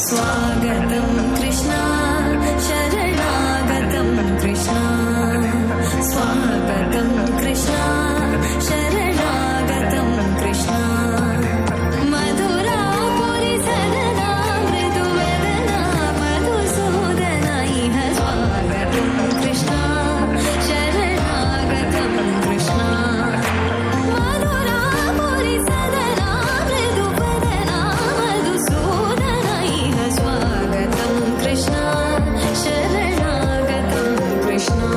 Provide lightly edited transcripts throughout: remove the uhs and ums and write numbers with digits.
स्वागतं कृष्णा शरणागतं कृष्णा स्वागतं कृष्णा शरणागतं कृष्णा मधुरापुरि सदना मृदुवदना मधुसूदना इह स्वागतं कृष्णा शरणागतं कृष्णा मधुरापुरि सदना मृदुवदना मधुसूदना इह स्वागतं कृष्णा शरणागतं कृष्णा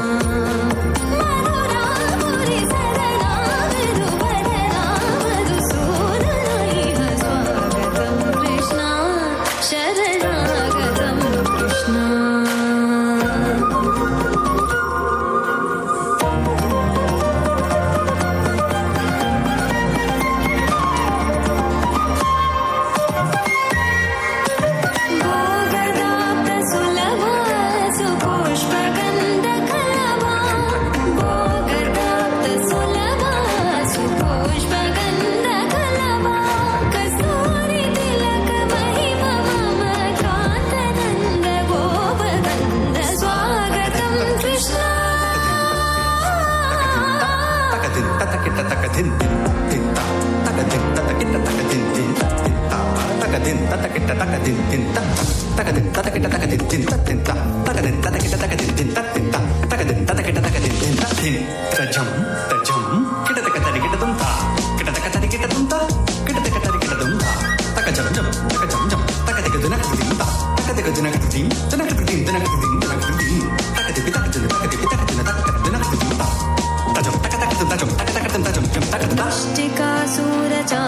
मधुरापुरि सदना मृदुवदना मधुसूदना इह स्वागतं कृष्णा शरणागतं कृष्णा भोगदाप्तसुलभा सुपुष्पगन्धकलभा भोगदाप्तसुलभा सुपुष्पगन्धकलभा कस्तूरितिलकमहिमा मम कान्तनन्द गोपगन्ध स्वागतं कृष्णा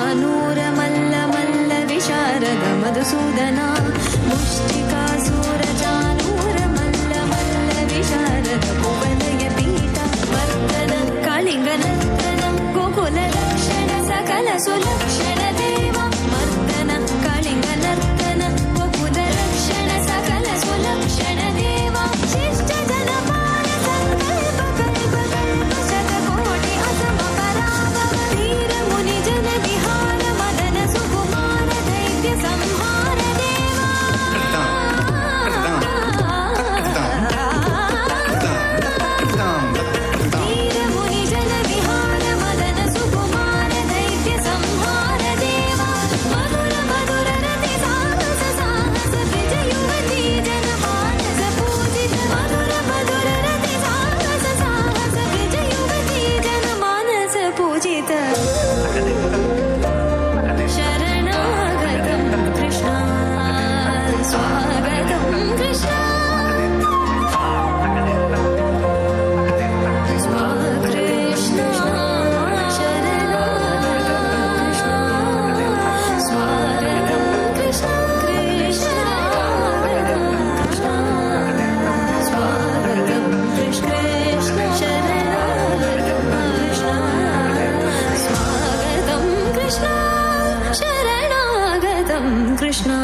मुष्टिकासूरचानूरमल्ल विशारद मधुसूदना मुष्टिकासूरचानूरमल्ल विशारद भुवनयपीठ वर्तन कालिङ्गनर्तन गोकुलरक्षण सकल सुलक्षण देव मर्दन कालिङ्गनर्तन गोकुलरक्षण सकल सुलक्षण देव शिष्ट जनपाल संकल्प कल्प कल्प शतकोटि असम पराग धीर मुनि जन विहार मदन सुकुमार दैत्य संहार देवा धीर मुनि जन विहार मदन सुकुमार दैत्य संहार देवा मधुर मधुर रति साहस साहस ब्रज युवती जन मानस पूजित मधुर मधुर रति साहस साहस ब्रज युवती जन मानस पूजित शरणागतं कृष्णा स्वागतं कृष्णा कृष्णा शरणागतं कृष्णा स्वागतं कृष्णा कृष्णागतं कृष्णा स्वागतं कृष्ण शरणागतं कृष्णा स्वागतं कृष्णा शरणागतं कृष्णा